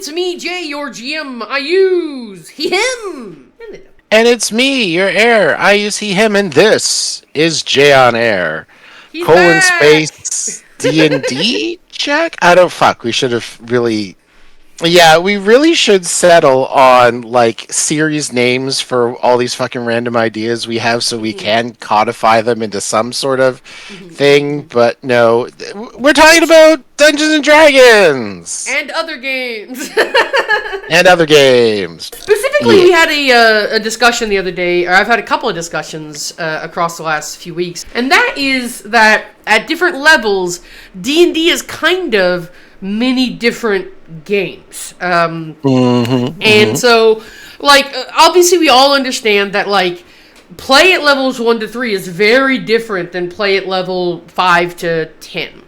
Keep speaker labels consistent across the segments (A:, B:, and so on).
A: it's me, Jay, your GM. I use he, him.
B: And it's me, your heir. I use he, him, and this is Jay on Air.
A: He's
B: Colon
A: back.
B: space D&D check? I don't fuck. We should have really... Yeah, we really should settle on, like, series names for all these fucking random ideas we have so we can codify them into some sort of thing, but no. We're talking about Dungeons and Dragons!
A: And other games.
B: And other games.
A: Specifically, we had a discussion the other day, or I've had a couple of discussions across the last few weeks, and that is that at different levels, D&D is kind of many different games. And so, like, obviously we all understand that, like, play at levels 1 to 3 is very different than play at level 5 to 10.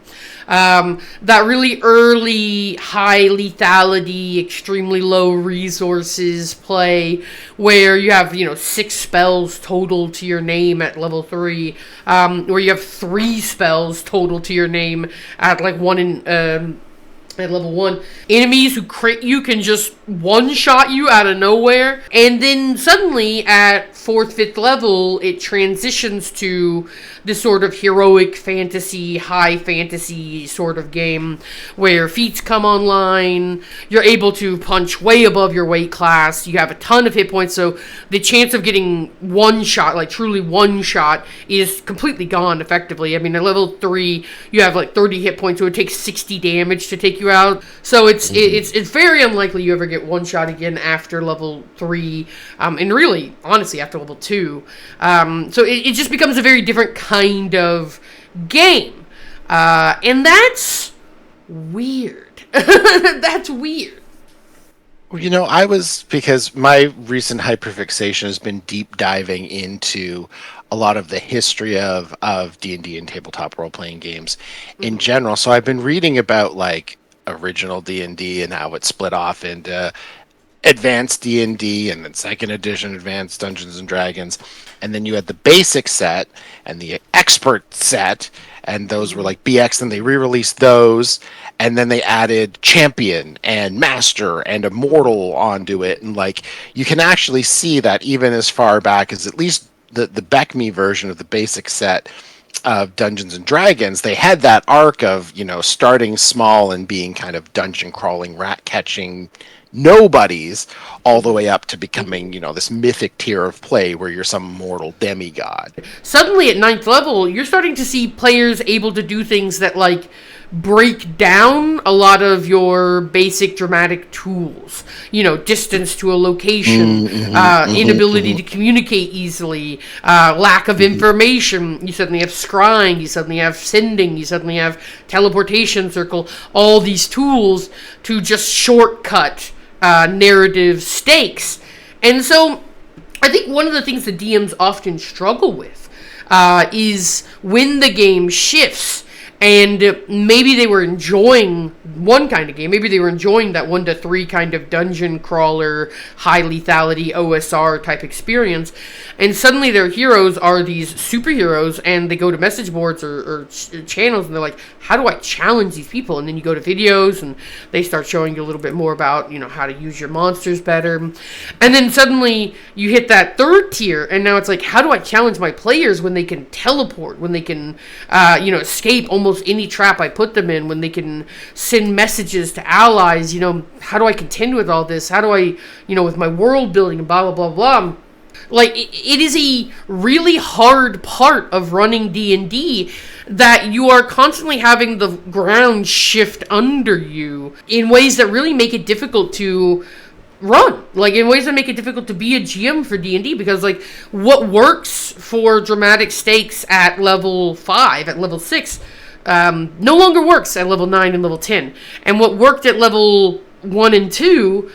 A: That really early, high lethality, extremely low resources play, where you have, 6 spells total to your name at level 3, where you have 3 spells total to your name at, like, 1 in, at level 1. Enemies who crit you can just one-shot you out of nowhere. And then suddenly at 4th, 5th level, it transitions to this sort of heroic fantasy, high fantasy sort of game where feats come online. You're able to punch way above your weight class. You have a ton of hit points, so the chance of getting one shot, like truly one shot, is completely gone effectively. I mean, at level 3, you have like 30 hit points, so it takes 60 damage to take you out. So it's very unlikely you ever get one shot again after level 3, and really, honestly, after level 2. So it just becomes a very different kind of game. And that's weird. That's weird.
B: Because my recent hyperfixation has been deep diving into a lot of the history of D&D and tabletop role-playing games in general. So I've been reading about, like, original D&D and how it split off into advanced D&D and then second edition advanced Dungeons and Dragons, and then you had the basic set and the expert set, and those were like BX, and they re-released those, and then they added champion and master and immortal onto it, and like you can actually see that even as far back as at least the BECME version of the basic set of Dungeons and Dragons, they had that arc of, starting small and being kind of dungeon crawling, rat catching nobodies, all the way up to becoming, this mythic tier of play where you're some mortal demigod.
A: Suddenly at 9th level, you're starting to see players able to do things that, like, break down a lot of your basic dramatic tools. Distance to a location, inability to communicate easily, lack of information. You suddenly have scrying, you suddenly have sending, you suddenly have teleportation circle, all these tools to just shortcut narrative stakes. And so I think one of the things that DMs often struggle with is when the game shifts. And maybe they were enjoying one kind of game. Maybe they were enjoying that 1 to 3 kind of dungeon crawler, high lethality OSR type experience. And suddenly their heroes are these superheroes, and they go to message boards or channels, and they're like, how do I challenge these people? And then you go to videos, and they start showing you a little bit more about, how to use your monsters better. And then suddenly you hit that 3rd tier, and now it's like, how do I challenge my players when they can teleport, when they can, escape almost any trap I put them in, when they can send messages to allies? How do I contend with all this? How do I, with my world building and blah, blah, blah, blah. Like, it is a really hard part of running D&D that you are constantly having the ground shift under you in ways that really make it difficult to run, like in ways that make it difficult to be a GM for D&D, because like what works for dramatic stakes at level 5, at level 6, no longer works at level 9 and level 10. And what worked at level 1 and 2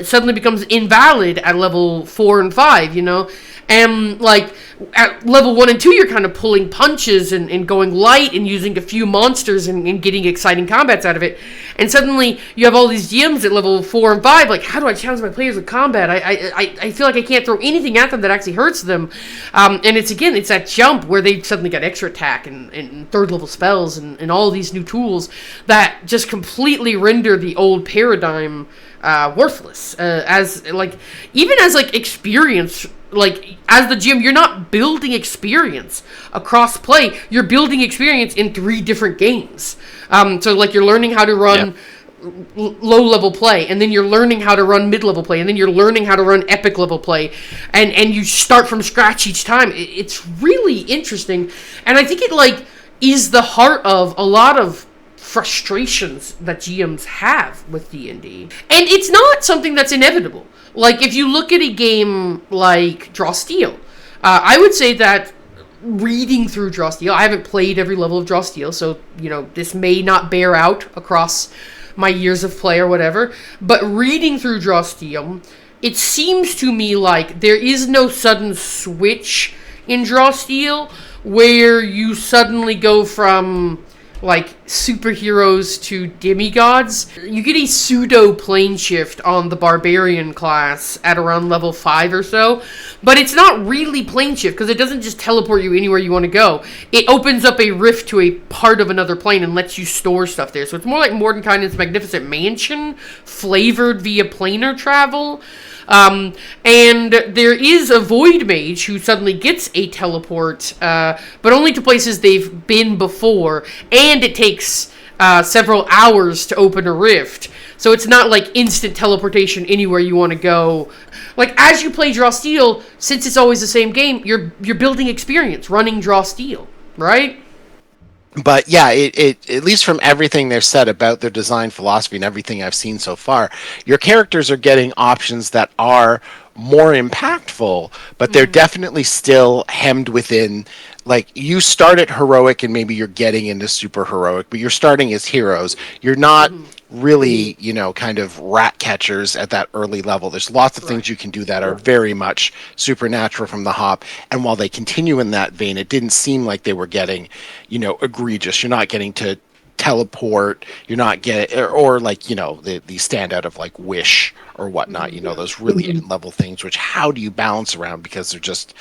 A: suddenly becomes invalid at level 4 and 5, And like at level 1 and 2, you're kind of pulling punches and going light and using a few monsters and getting exciting combats out of it. And suddenly you have all these GMs at level 4 and 5. Like, how do I challenge my players with combat? I feel like I can't throw anything at them that actually hurts them. And it's that jump where they suddenly got extra attack and third level spells and all these new tools that just completely render the old paradigm worthless. As experience. Like, as the GM, you're not building experience across play. You're building experience in 3 different games. So, like, you're learning how to run low-level play, and then you're learning how to run mid-level play, and then you're learning how to run epic-level play, and you start from scratch each time. It's really interesting, and I think it, is the heart of a lot of frustrations that GMs have with D&D. And it's not something that's inevitable. Like, if you look at a game like Draw Steel, I would say that reading through Draw Steel, I haven't played every level of Draw Steel, so, this may not bear out across my years of play or whatever, but reading through Draw Steel, it seems to me like there is no sudden switch in Draw Steel where you suddenly go from superheroes to demigods. You get a pseudo plane shift on the barbarian class at around level 5 or so, but it's not really plane shift because it doesn't just teleport you anywhere you want to go. It opens up a rift to a part of another plane and lets you store stuff there. So it's more like Mordenkainen's Magnificent Mansion flavored via planar travel. And there is a Void Mage who suddenly gets a teleport, but only to places they've been before, and it takes several hours to open a rift. So it's not like instant teleportation anywhere you want to go. Like, as you play Draw Steel, since it's always the same game, you're building experience running Draw Steel, right?
B: But yeah, it at least from everything they've said about their design philosophy and everything I've seen so far, your characters are getting options that are more impactful, but they're definitely still hemmed within. Like, you start at heroic and maybe you're getting into super heroic, but you're starting as heroes. You're not really, kind of rat catchers at that early level. There's lots of things you can do that are very much supernatural from the hop. And while they continue in that vein, it didn't seem like they were getting, egregious. You're not getting to teleport. You're not getting, or the standout of wish or whatnot, those really level things, which how do you balance around, because they're just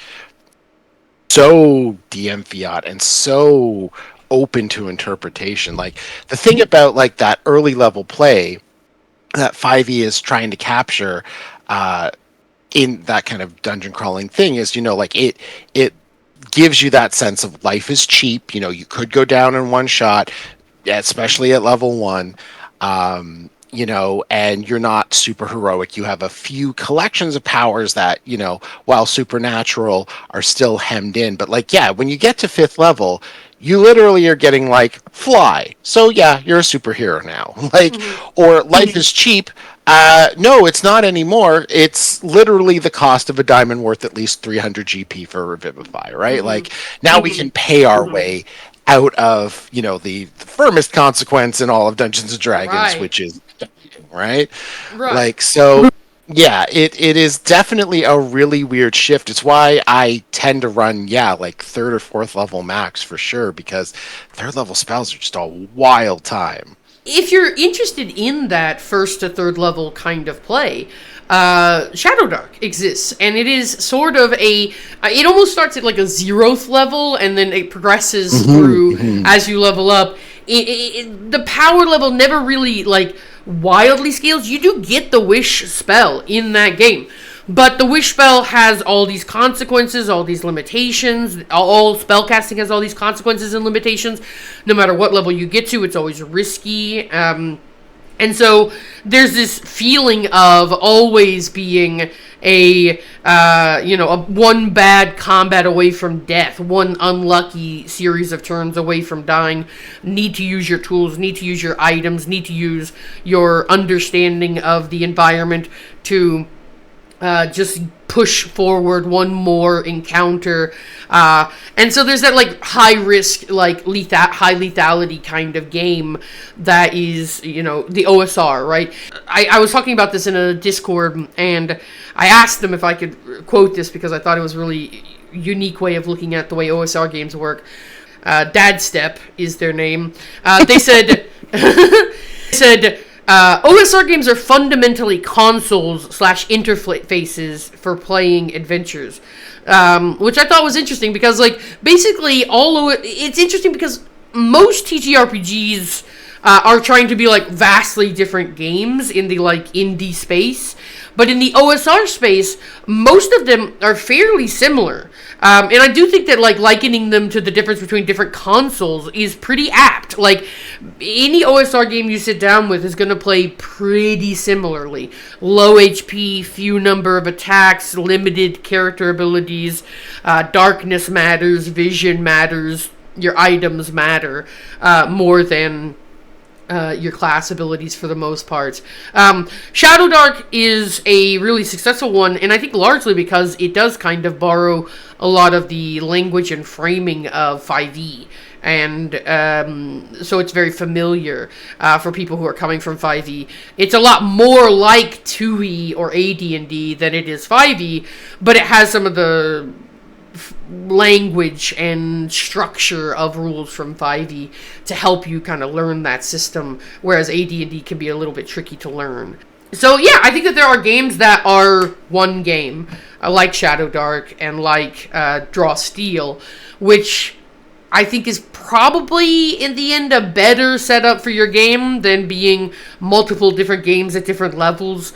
B: so DM fiat and so open to interpretation. Like, the thing about that early level play that 5e is trying to capture in that kind of dungeon crawling thing is, it gives you that sense of life is cheap. You could go down in one shot, especially at level 1. And you're not super heroic. You have a few collections of powers that, while supernatural, are still hemmed in. But when you get to 5th level, you literally are getting fly. So yeah, you're a superhero now. Or life is cheap. No, it's not anymore. It's literally the cost of a diamond worth at least 300 GP for Revivify, right? Now we can pay our way out of, the firmest consequence in all of Dungeons and Dragons, which is right? So yeah, it is definitely a really weird shift. It's why I tend to run 3rd or 4th level max for sure, because 3rd level spells are just a wild time.
A: If you're interested in that 1st to 3rd level kind of play, Shadowdark exists, and it is sort of it almost starts at a 0th level, and then it progresses through as you level up. The power level never really wildly scales. You do get the wish spell in that game, but the wish spell has all these consequences, all these limitations. All spellcasting has all these consequences and limitations. No matter what level you get to, it's always risky. And so there's this feeling of always being a one bad combat away from death, one unlucky series of turns away from dying. Need to use your tools, need to use your items, need to use your understanding of the environment to just push forward one more encounter. And so there's that like high risk, like high lethality kind of game that is, the OSR, right? I was talking about this in a Discord, and I asked them if I could quote this because I thought it was a really unique way of looking at the way OSR games work. Dad Step is their name. They said, OSR games are fundamentally consoles/interfaces for playing adventures, which I thought was interesting because, like, basically it's interesting because most TTRPGs are trying to be like vastly different games in the like indie space, but in the OSR space, most of them are fairly similar. And I do think that like likening them to the difference between different consoles is pretty apt. Like any OSR game you sit down with is going to play pretty similarly. Low HP, few number of attacks, limited character abilities, darkness matters, vision matters, your items matter more than your class abilities for the most part. Shadowdark is a really successful one, and I think largely because it does kind of borrow a lot of the language and framing of 5e. And so it's very familiar for people who are coming from 5e. It's a lot more like 2e or AD&D than it is 5e, but it has some of the language and structure of rules from 5e to help you kind of learn that system, whereas AD&D can be a little bit tricky to learn. So yeah, I think that there are games that are one game, like Shadowdark and like Draw Steel, which I think is probably in the end a better setup for your game than being multiple different games at different levels,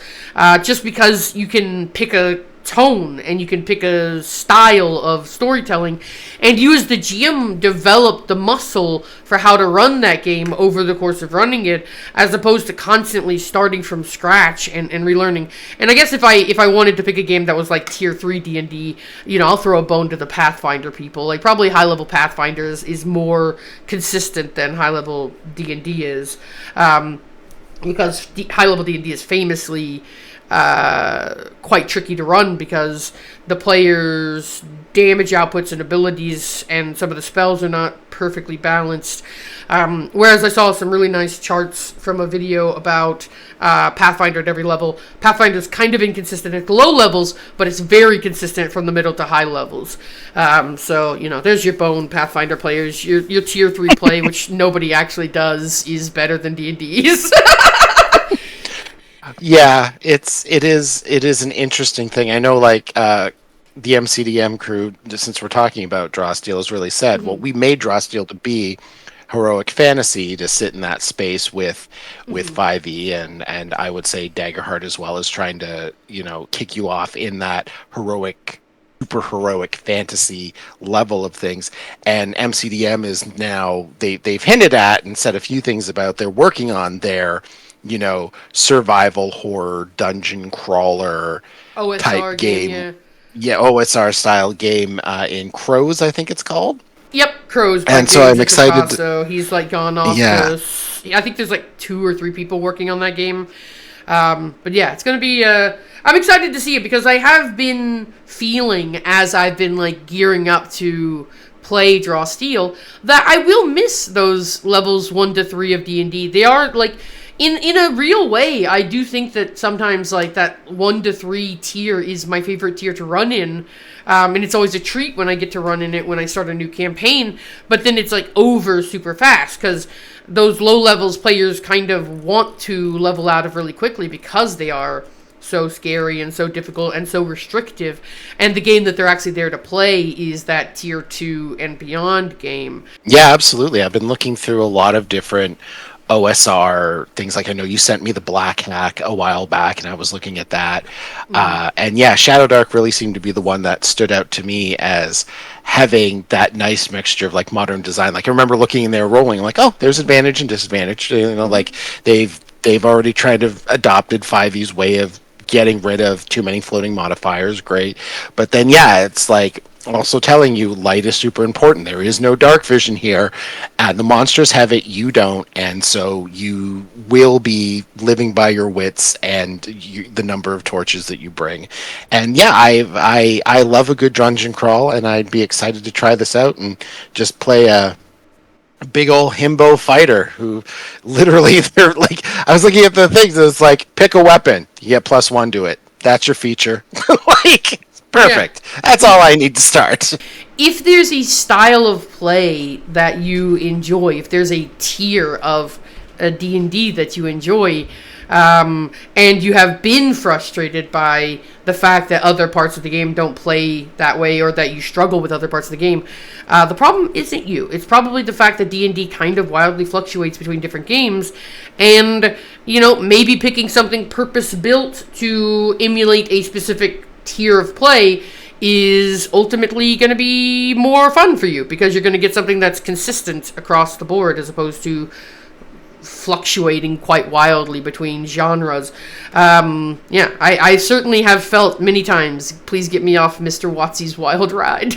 A: just because you can pick a tone and you can pick a style of storytelling, and you as the GM develop the muscle for how to run that game over the course of running it, as opposed to constantly starting from scratch and relearning. And I guess if I wanted to pick a game that was like tier 3 D&D, I'll throw a bone to the Pathfinder people. Like probably high level Pathfinder is more consistent than high level D&D is, because high level D&D is famously quite tricky to run because the players' damage outputs and abilities and some of the spells are not perfectly balanced. Whereas I saw some really nice charts from a video about Pathfinder at every level. Pathfinder is kind of inconsistent at the low levels, but it's very consistent from the middle to high levels. So, there's your bone, Pathfinder players. Your tier 3 play, which nobody actually does, is better than D&D's.
B: Yeah, it is an interesting thing. I know, like the MCDM crew, since we're talking about Draw Steel, has really said, well, we made Draw Steel to be heroic fantasy, to sit in that space with 5e, and I would say Daggerheart as well, as trying to kick you off in that super heroic fantasy level of things. And MCDM is now they've hinted at and said a few things about they're working on their survival horror dungeon crawler
A: OSR
B: type game.
A: Yeah,
B: OSR style game in Crows, I think it's called.
A: Yep, Crows.
B: And so I'm excited.
A: So he's like gone off.
B: Yeah.
A: I think there's like 2 or 3 people working on that game. But yeah, it's gonna be. I'm excited to see it because I have been feeling, as I've been like gearing up to play Draw Steel, that I will miss those levels 1 to 3 of D&D. They are like. In a real way, I do think that sometimes like that 1 to 3 tier is my favorite tier to run in, and it's always a treat when I get to run in it when I start a new campaign. But then it's like over super fast because those low levels players kind of want to level out of really quickly because they are so scary and so difficult and so restrictive, and the game that they're actually there to play is that tier 2 and beyond game.
B: Yeah, absolutely. I've been looking through a lot of different OSR things. Like I know you sent me the Black Hack a while back, and I was looking at that. And yeah, Shadowdark really seemed to be the one that stood out to me as having that nice mixture of like modern design. Like I remember looking in there rolling, like, oh, there's advantage and disadvantage. Like they've already tried to adopted 5e's way of getting rid of too many floating modifiers. Great, but then yeah, it's like Also telling you light is super important. There is no dark vision here. The monsters have it, you don't, and so you will be living by your wits and the number of torches that you bring. And yeah, I love a good dungeon crawl, and I'd be excited to try this out and just play a big old himbo fighter who literally they're like, I was looking at the things, and it's like, pick a weapon, you get +1 to it. That's your feature. Like, perfect. Yeah. That's all I need to start.
A: If there's a style of play that you enjoy, if there's a tier of a D&D that you enjoy, and you have been frustrated by the fact that other parts of the game don't play that way, or that you struggle with other parts of the game, the problem isn't you. It's probably the fact that D&D kind of wildly fluctuates between different games, and, maybe picking something purpose-built to emulate a specific tier of play is ultimately going to be more fun for you, because you're going to get something that's consistent across the board as opposed to fluctuating quite wildly between genres. I certainly have felt many times, please get me off Mr. Watsy's wild ride.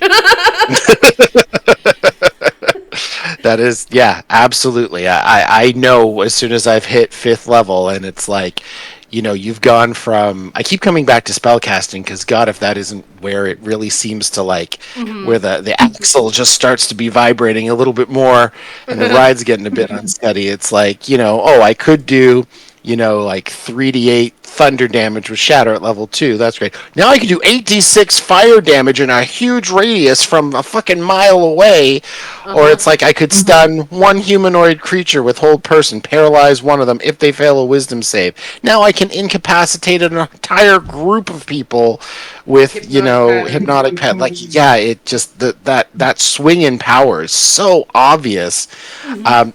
B: That is, yeah, absolutely. I know as soon as I've hit 5th level, and it's like, you've gone from, I keep coming back to spellcasting, because God, if that isn't where it really seems to where the axle just starts to be vibrating a little bit more, and the ride's getting a bit unsteady. It's like, I could do, 3d8 thunder damage with shatter at level 2. That's great. Now I can do 8d6 fire damage in a huge radius from a fucking mile away. Or it's like I could stun one humanoid creature with hold person, paralyze one of them if they fail a wisdom save. Now I can incapacitate an entire group of people with, hypnotic pet. Like, yeah, it just, that swing in power is so obvious.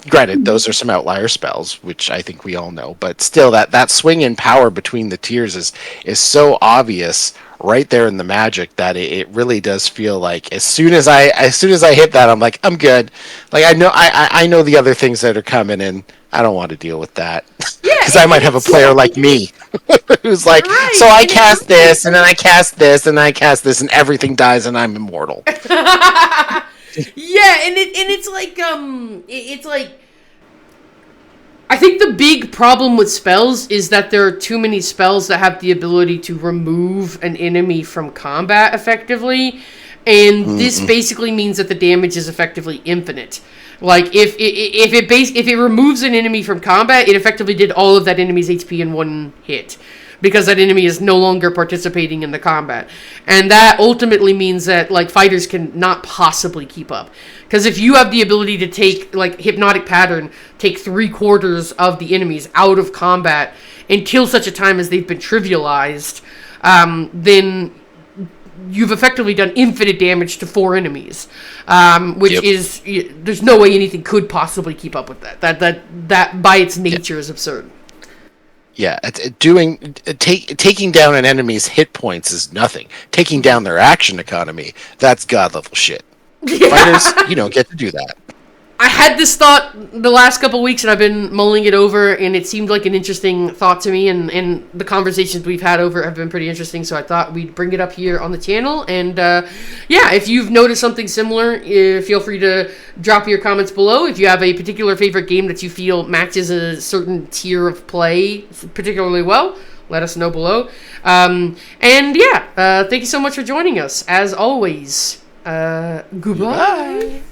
B: Granted, those are some outlier spells, which I think we all know, but still, that swing in power between the tiers is so obvious right there in the magic that it really does feel like as soon as I hit that, I'm like, I'm good. Like, I know the other things that are coming, and I don't want to deal with that. Because I might have a player like me who's like, right, so I cast this, and then I cast this, and I cast this, and everything dies, and I'm immortal.
A: Yeah, and it's like I think the big problem with spells is that there are too many spells that have the ability to remove an enemy from combat effectively, and this basically means that the damage is effectively infinite. Like, if it removes an enemy from combat, it effectively did all of that enemy's HP in one hit, because that enemy is no longer participating in the combat. And that ultimately means that, fighters can not possibly keep up. Because if you have the ability to take, Hypnotic Pattern, take 3/4 of the enemies out of combat until such a time as they've been trivialized, then you've effectively done infinite damage to 4 enemies, which is, there's no way anything could possibly keep up with that. That by its nature is absurd.
B: Yeah, taking down an enemy's hit points is nothing. Taking down their action economy, that's god level shit. Yeah. Fighters, you don't get to do that.
A: I had this thought the last couple weeks, and I've been mulling it over, and it seemed like an interesting thought to me, and the conversations we've had over have been pretty interesting, so I thought we'd bring it up here on the channel. And if you've noticed something similar, feel free to drop your comments below. If you have a particular favorite game that you feel matches a certain tier of play particularly well, let us know below. Thank you so much for joining us. As always, goodbye.